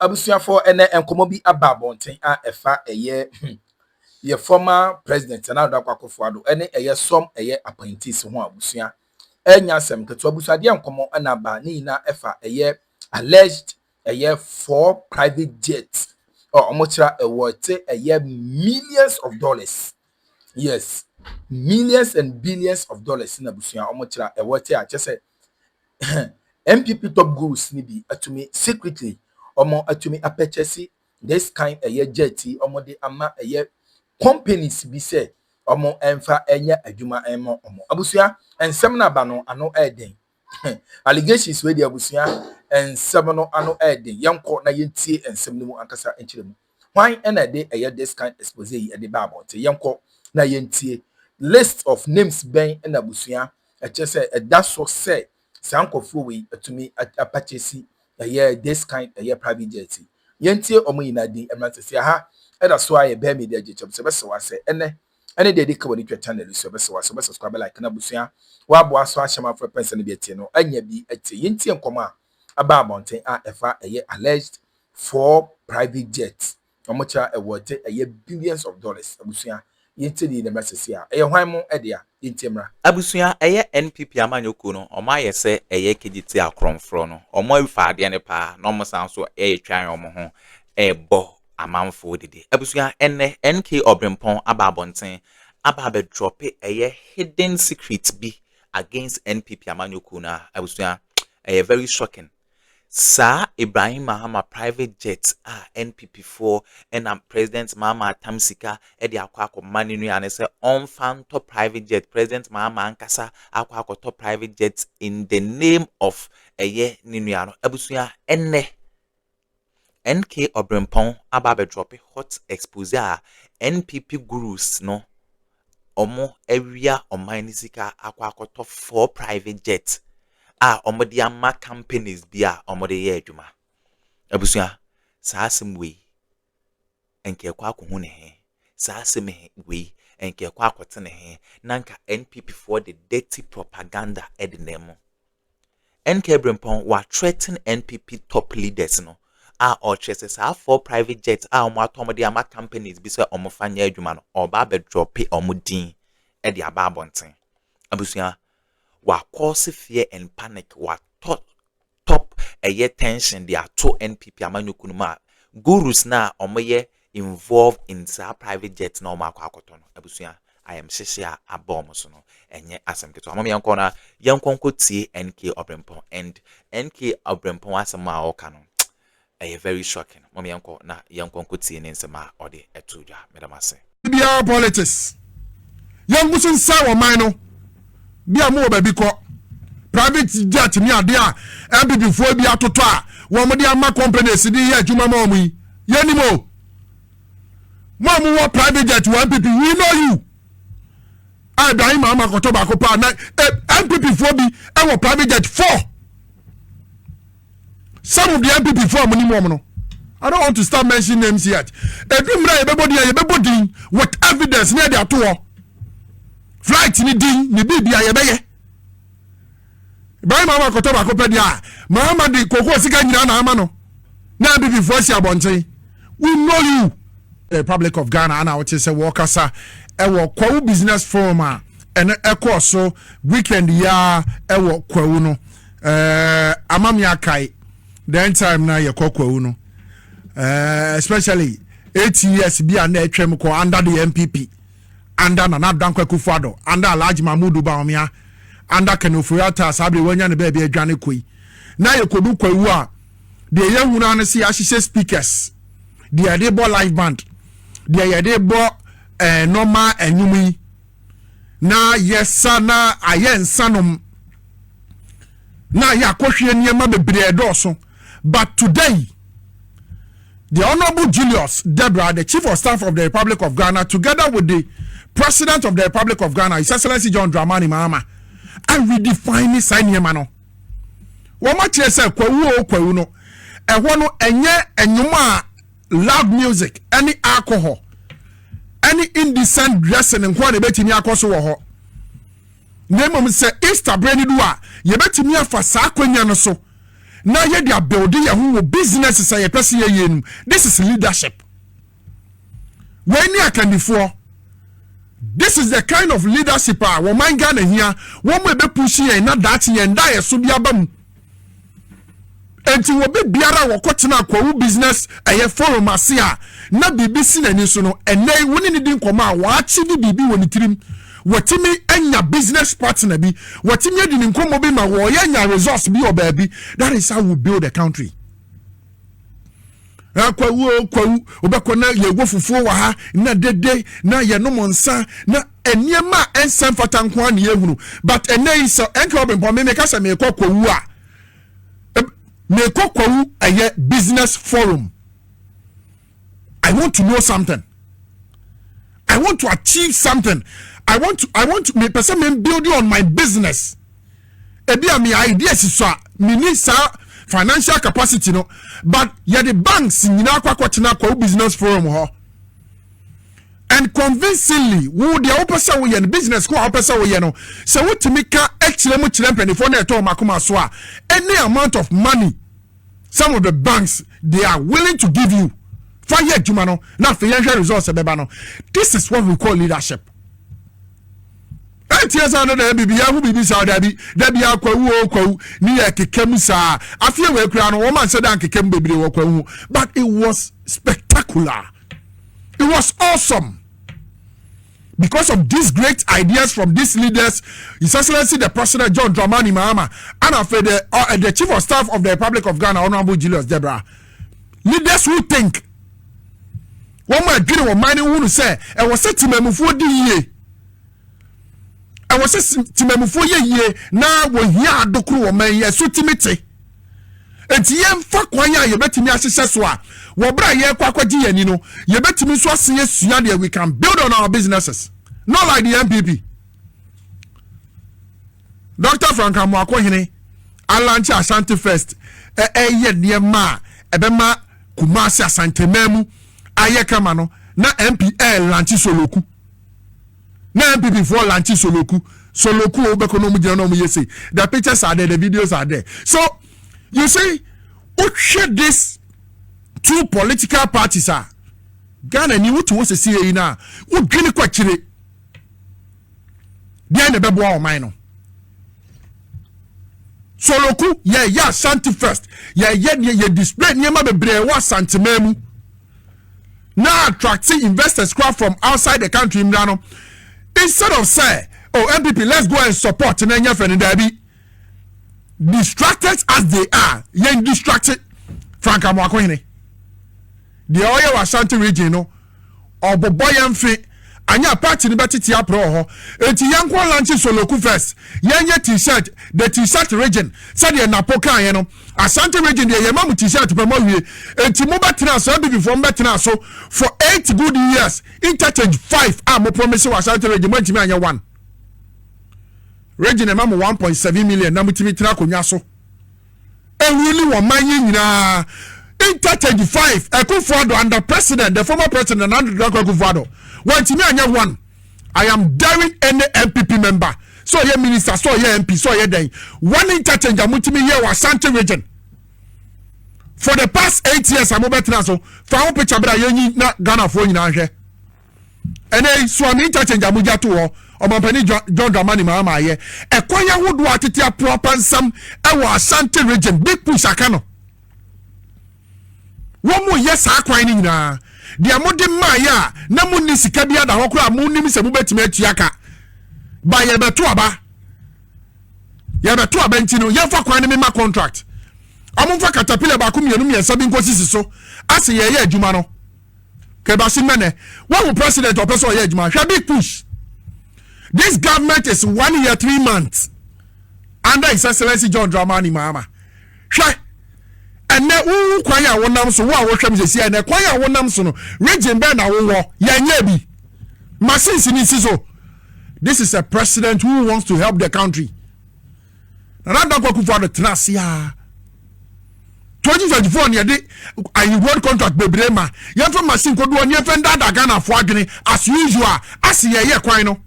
Abusia for ene enkomo bi aba bonten a efa eye ye former president na Addo Akufo-Addo ene eye some eye appointees ho abusia enya sem keto abusia de enkomo na ba ni na efa eye alleged eye 4 private jets or omochira worth eye millions of dollars. Yes, millions and billions of dollars in abusia omochira worth a chese MPP top gurus ni bi atumi secretly omo atumi apurchase this kind jetty omo de ama companies bi say omo emfa enya adwuma emo omo abusia ensem na ba no ano eden allegations we de abusia ensem no ano eden yanko na yentie ensem no mu ankasa enchire mu why na de this kind expose yi de ba about yanko na yentie list of names ben na abusia chese that so say sankofo we atumi apurchase this kind private jet yentie omo yina din emrantese ha eda so aye be media jechop se bese wase ene de ka woni twa channel so bese wase bese subscribe like na busia wa bo aso ahyema for person bi etie no anya bi etie yentie nkoma aba abonten a efa alleged 4 private jets omo cha worth billions of dollars abusia yentie di message a hwan mo ede a yentie mra abusia NPP amanyoko no omo ayese kejiti akromfro no omo ifaade ne pa no mo san so twan omo ho bo amanfo dede abusia enne NK Obrempon aba abonten aba be drop hidden secret bi against NPP amanyoko na abusia very shocking. Sir Ibrahim Mahama private jet NPP4 and President Mahama Tamsika edi akwa mani nu ane se on fan top private jet President Mahama ankasa akwa top private jet in the name of ninuano abusuya enne NK Obrempon ababe drop hot expose NPP gurus no omo area omanisika akwa top 4 private jet omodi ama companies bia omodi ye adwuma abusia saasem we enke kwa ko ne he saasem we enke kwa akote ne he nanka NPP for the dirty propaganda ednemo NK Obrempon wa threaten NPP top leaders no or chesses 4 private jets omo atomodi ama companies bi se omo fanya adwuma no oba be drop omodin e de aba abonten abusia wa cause fear and panic wa top tension they are to NPP amanyoko no ma gurus na omoye involved in sa private jet na omo akoto no abusia I am shishia abom so no enye asem keto amam yanko na yankonko tie NK Obrempon and NK Obrempon asem a oka no very shocking mom yanko na yankonko tie ne nsema ode etudwa medamase bia politics yangusun sa wo man no bia mo ba bi ko private jet ni ade a MPP fo bi atoto a wo mo de ama companies di ye adwuma ma omu yi yenimo mo wo private jet wo MPP we know you Ibrahim Mahama koto ba ko pa na MPP fo bi e wo private jet 4 some of the MPP fo mo ni mo no I don't want to start mentioning names yet edumra ye bebodi with evidence near the ato flight ni din ni bibia ye beye Ibrahim Mahama koto ba ko pe dia Mahama di koko sika nyina na ama no na bibi voice abonten we know you the Republic of Ghana and what is a workasa e wo kwawu business forum a ene ekọ so weekend ya e wo kwawu no amami akai the time na ye kwawu no especially 8 years bia na etwem ko under the MPP under na Addo Akufo-Addo under Alhaji Mahmoud Bawumia under Kenoforiata sabre wanya ne baabi adwane koi na ye kodu kwawu a de ye hunu na se ahihye speakers de dey bo live band de dey bo normal enyumi na yesa na ayensanom na ya kohwe niema bebre edoso but today the Honorable Julius Debra, the Chief of Staff of the Republic of Ghana, together with the President of the Republic of Ghana, His Excellency John Dramani Mahama, are redefining Sanyemano. What much is a kwawu no? And one enye loud music, any alcohol, any indecent dressing, and one betting yakoso ho. Name say Easter Brady Dua, ye betting me for Sakwenya no so. Now ye are building a business is a person. This is leadership. When you can before, this is the kind of leadership woman Ghana here, one may be pushing and not that and die so be abam. And to be biara or cotton kwa business a forum asia, not be busy and so no, and they wouldn't didn't come out, watch the BB when it him. What me and your business partner be, what me didn't come be my warrior and your resource be your baby. That is how we build a country. Kwa obakona ye wo fufuo wa ha na dede na ye no monsa na eniema ensem fatanko an ye hunu but enei so enka obempo me ka se me kokwawu a me kokwawu aye business forum. I want to know something. I want to achieve something. I want to me person me build on my business. Ebi am ideas so me need sa financial capacity no, but yeah the banks nyina kwa business forum ho. And convincingly, wo the opesa wo ye no business ko opesa wo ye no, so what to make actually mo chire mpanifo na eto makoma so a any amount of money some of the banks they are willing to give you for your juma no na financial results ebeba no. This is what we call leadership. Tears under the baby, I will be beside Debbie Aqua, near Kikemusa. I feel we crown woman said Uncle Baby, but it was spectacular. It was awesome. Because of these great ideas from these leaders, His Excellency the President John Dramani Mahama, and after the Chief of Staff of the Republic of Ghana, Honorable Julius Debra. Leaders who think one more dream of mining who say, I was set to me for the year. I was timemufo ye na wo hia adokru wo man ye so timete enti ye mfa kwanya ye betimi ahyehyɛ so a wo bra ye kwakwaji yani no ye betimi so ase asua de we can build on our businesses, not like the MPP. Dr. Frank Amoakohene alanche Ashanti First ye niema ebema Kumasi Asante Memu aye kama no na MPL lanche Soloku na MPP for lanchi Soloku obekonomu jeno mu yesi. The pictures are there, the videos are there. So you say what this two political parties are Ghana ni wutu wo se see na wo dwene kwakire dia na bebo o man no Soloku ye Ashanti First ye display niema bebre wa santememu na attracting investors from outside the country mrano. Instead of say, oh MPP, let's go and support Nenya Fenidabi, distracted as they are, yen distracted. Frank Amoakohene, the Oyo Ashanti region, no, or Boboyan Fe, Anya party ni bati tia pro ho. Eti yankwa lanchi Soloku First. Yenye t-shirt, the t-shirt region. Said ye napoka ye no. Ashanti region ye mamu t-shirt pe mo wie. Eti mo betina so be before betina so for 8 good years. Interchange 5 mo promise wa Ashanti region mo ntimi anya 1. Region e mamu 1.7 million na mutimi tina konwa so. Ewuli wo manye nyina. Interchange 5 Akufo-Addo under president, the former president Andrew Akufo-Addo. One, I am daring any MPP member. So ye minister, so ye MP, so ye day. One interchange amutimi ye wa Ashanti region. For the past 8 years, I'm over so for picture bra ye na Ghana for nyina hwe. Ene so am interchange amuja to ho. Omampani John Dramani Mahama ye. Ekwanya wodo atete proper nsam e wa Ashanti region big push akano. Womu yes akwan ni nyina. Dia mode maya na munni sika bia da hokora munnim se mubetime atuaka ba ye beto aba ntino ye fa kwan ni ma contract amumfa katapile ba kumienu miensa bi nkosisi so ase ye adwuma no ke ba simene wo president opeso ye adwuma hwa big push. This government is 1 year 3 months under His Excellency John Dramani Mahama. Hwa and na wu kwanya wonam so wo a wo hwam sesi na kwanya wonam so no region be na wo ya nya bi machines ni si so. This is a president who wants to help the country. And I don't go for the trasia 2024 ne de I won contract bebrema ye fa machine ko do ne fa ndada Ghana fo adwene as usual as ye kwan no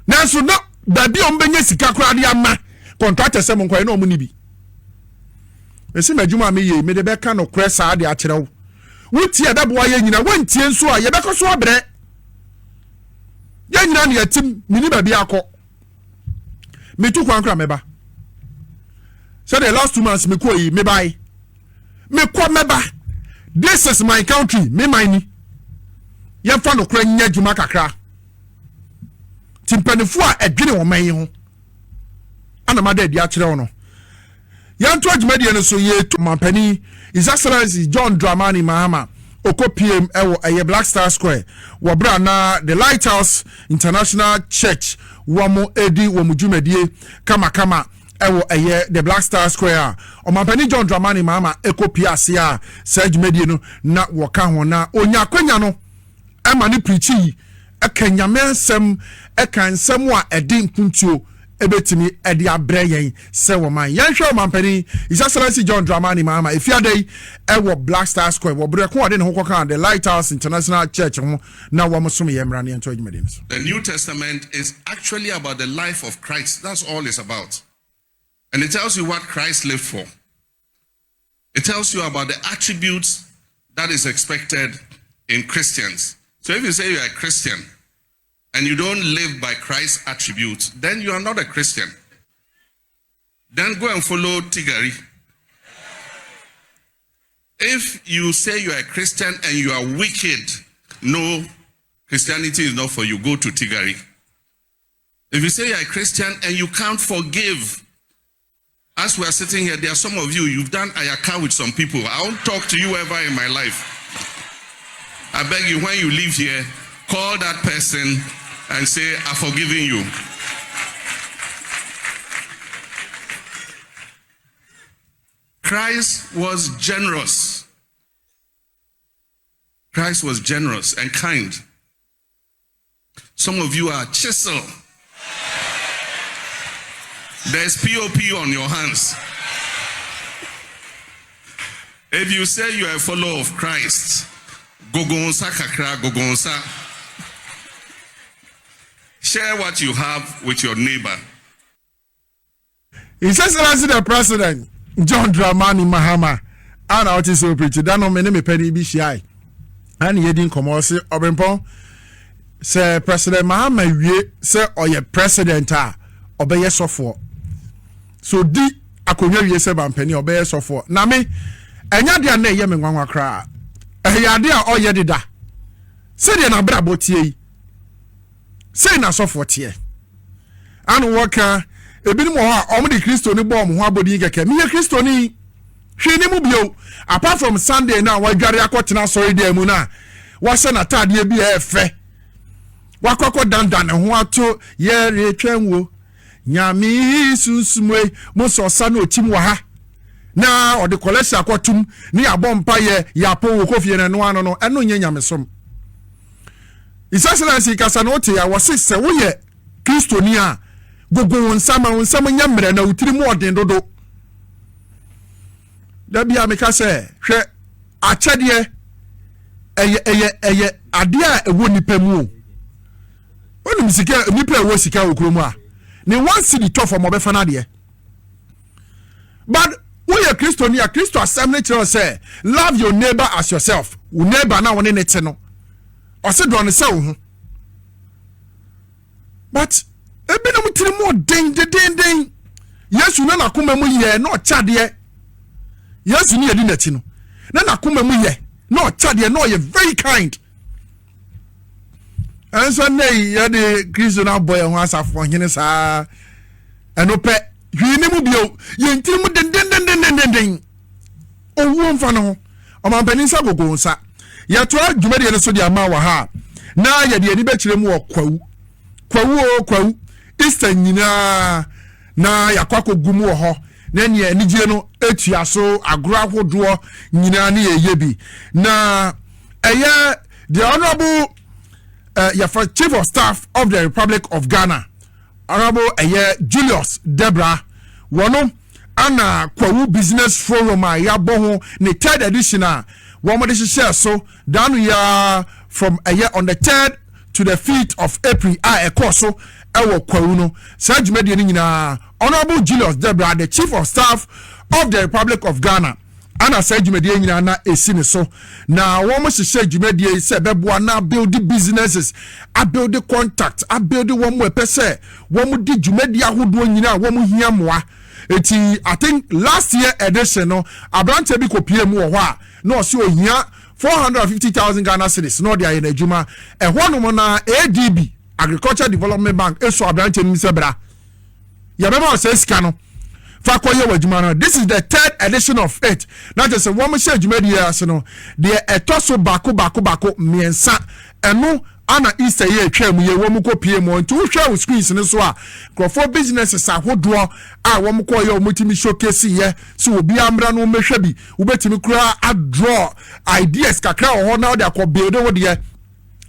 na so no da bi on benye sika kura de ama contractor se mon kwan no mu ni bi me se madwuma me ye me de beka no kra saa de a kyerɛ wo wuti e beboa ye nyina wantie nso a ye beka so abrɛ ye nyina ne yatim mini ba bi akɔ me tu kwan kra meba so the last 2 months me ko yi me bai me ko meba this is my country me mine ye fa no kra nya dwuma kakra timpanifo a edwene wo man yi ho ana ma da di a kyerɛ wo no yanto adwumadi no so ye to mampani His Excellency John Dramani Mahama oko PM ewo eye Black Star Square wo bra na the Lighthouse International Church wo mo edi wo mu dwumadie kama ewo eye the Black Star Square o mampani John Dramani Mahama eko piase a sa adwumadi no na wo ka ho na onya kwanya no e ma ni preachi e kanyame nsem e kan nsem a edi mpuntuo ebetimi edi abrɛ yɛn sɛ wɔ man yɛn hwɛ mampani His Excellency John Dramani Mahama efiadei ɛwɔ Black Star Square wɔ brɛ ko ade ne ho kɔka the Lighthouse International Church ho na wɔn so yɛ mmra ne yɛn to adwumadi so. The New Testament is actually about the life of Christ. That's all it's about. And it tells you what Christ lived for. It tells you about the attributes that is expected in Christians. So if you say you're a Christian and you don't live by Christ's attributes, then you are not a Christian. Then go and follow Tigari. If you say you are a Christian and you are wicked, no, Christianity is not for you. Go to Tigari. If you say you are a Christian and you can't forgive, as we are sitting here, there are some of you, you've done ayaka with some people. I won't talk to you ever in my life. I beg you, when you leave here, call that person and say, I've forgiven you. Christ was generous. Christ was generous and kind. Some of you are chisel. There's POP on your hands. If you say you are a follower of Christ, gogonsa kakra gogonsa. Share what you have with your neighbor. His Excellency the President John Dramani Mahama and out is so preach that no me penny be shy and ye didn't come or say obenpon say President Mahama wie say oye president obeye sofo so di akonwa wie say bampani obeye sofo na me enya dia na ye me nwanwa kra ehya dia oye deda say dia na bra botie say na sofo tie anu waka ebinim ho a omde Kristo ni bom ho abodi keke me Kristo ni hwe ni mu bio apart from Sunday na wadware akotena sorry day mu na wase na tade bi efe wakoko dandan ho ato ye retwanwo nyame susumwe mo so sa na ochim wa ha na ode kolesi akotum ni abompa ye yapo wo kofie ne no ano no eno nya nyamesom His Excellency kasa no te ya wose se wo ye Kristo ni a gogo nsama nyamre na utiri mu odin dodo da bia me ka se hwe akyede eye ade a ewo nipa mu onu misika nipa ewo sika okromu a ne one city to for mo be fa na de but we are Christian here Christo assembly church say love your neighbor as yourself wo neighbor na woni ne te no o se do ne se wo ho but ebi na mutiri mo den Yesu na nakoma mu ye na ochade Yesu ni yedi nati no na nakoma mu ye na ochade na ye very kind and so nay ye de Kristo na boy ho asafo hene saa eno pe hwini mu bio ye ntiri mu den owo mfa no o man panin sa gogo nsa ye to adwumade ne so de ama wa ha na ye de ani be kire mu kwawu Easter nyina na yakwako gumu ho na ne anigye no etua so agro ahodo nyina ne yebi na eye the honorable Chief of Staff of the Republic of Ghana Honorable Julius Debra wono ana kwawu business forum a yabo ho ne third edition a wo mo de share so danu ya from on the 3rd to the 5th of April a ekoso ewo kwawu no sa dwumade ni nyina Honorable Julius Debra, the Chief of Staff of the Republic of Ghana, and I said you made na esine so now one must say you made say beboa na build the businesses, I build the contact, I build the one more pese, one mu di jumedi ahodo nyina one mu hia moa. Eti I think last year edition no abrante bi kopie mu ho a no se ohia 450,000 Ghana cedis no dia in adwuma e ho no na ADB Agriculture Development Bank eso abrante mi sebra ya beba se sika no fa koye wadwuma no. This is the third edition of it. Not just a woman say jumedi years no de etoso bako miensa eno ana Easter year twam ye wo mu kopie mu nti wo hwa wo screens ne so a crofo businesses ahodo a wo mu koye omutimi showcase ye so obi amra no mehwa bi wo betimi kura a draw ideas kakra ho na de akọ wo de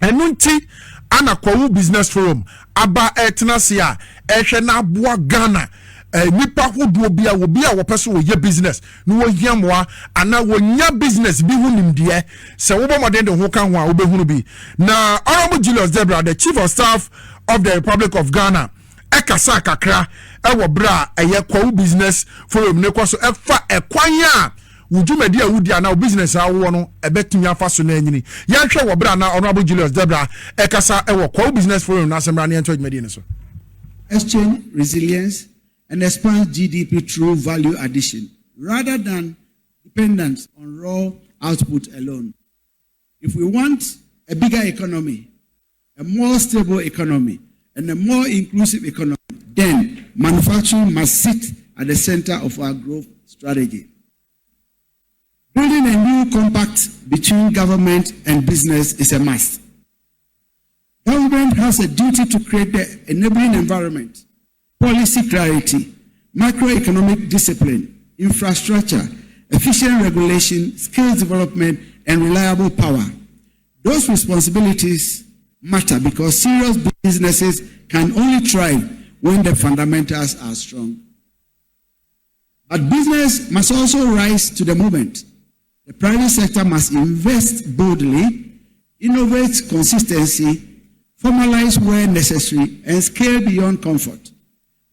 eno nti ana kwa business forum aba etnase a ehwe na aboa Ghana nipa hodo bia wo pese wo ye business no wo hiamoa ana wo nya business bi hunim de se wo bomode de ho kan ho a wo behunu bi na Honorable Julius Debra, the Chief of Staff of the Republic of Ghana, ekasa kakra wo bra eye kwa business forum ne kwaso efa ekwan a wujumedi a wudi ana business a wo no ebetumi afa so na anyini ya hwe wo bra na Honorable Julius Debra ekasa wo kwa business forum na asembra ne ento adwumedi ne so. Exchange resilience and expand GDP through value addition rather than dependence on raw output alone. If we want a bigger economy, a more stable economy, and a more inclusive economy, then manufacturing must sit at the center of our growth strategy. Building a new compact between government and business is a must. Government has a duty to create the enabling environment, policy clarity, macroeconomic discipline, infrastructure, efficient regulation, skills development, and reliable power. Those responsibilities matter because serious businesses can only thrive when the fundamentals are strong. But business must also rise to the moment. The private sector must invest boldly, innovate consistency, formalize where necessary, and scale beyond comfort.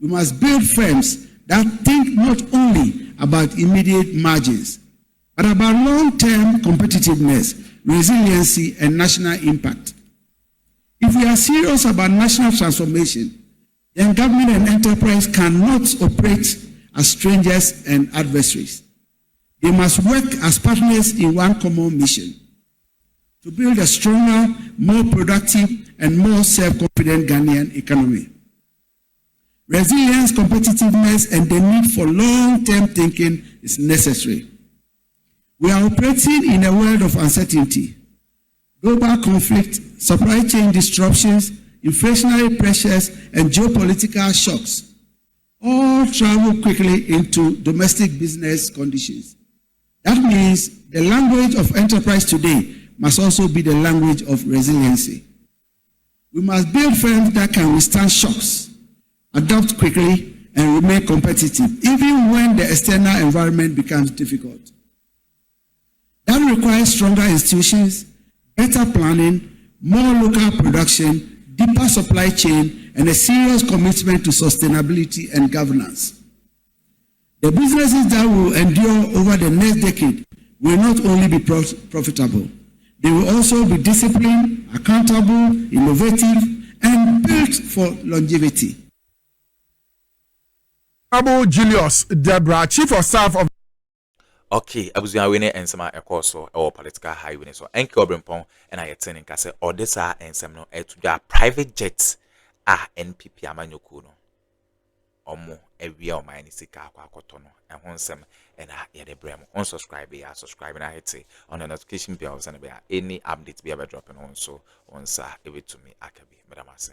We must build firms that think not only about immediate margins, but about long-term competitiveness, resiliency, and national impact. If we are serious about national transformation, then government and enterprise cannot operate as strangers and adversaries. They must work as partners in one common mission to build a stronger, more productive, and more self-confident Ghanaian economy. Resilience, competitiveness, and the need for long-term thinking is necessary. We are operating in a world of uncertainty. Global conflict, supply chain disruptions, inflationary pressures, and geopolitical shocks all travel quickly into domestic business conditions. That means the language of enterprise today must also be the language of resiliency. We must build firms that can withstand shocks, adapt quickly, and remain competitive, even when the external environment becomes difficult. That requires stronger institutions, better planning, more local production, deeper supply chain, and a serious commitment to sustainability and governance. The businesses that will endure over the next decade will not only be profitable, they will also be disciplined, accountable, innovative, and built for longevity. Honorable Julius Debra, Chief of Staff of Okay, abuzua we ne ensema ekoso e political highway so enke obrempon and I attend nka se odessa ensem no etuja private jet NPP amanyoku no omo ewia o mine sika akoto no ehon nsem and ye de brem on subscribe ya subscribe na hit on the notification bell so na be any update be drop on so on sa e to me akabi medamase.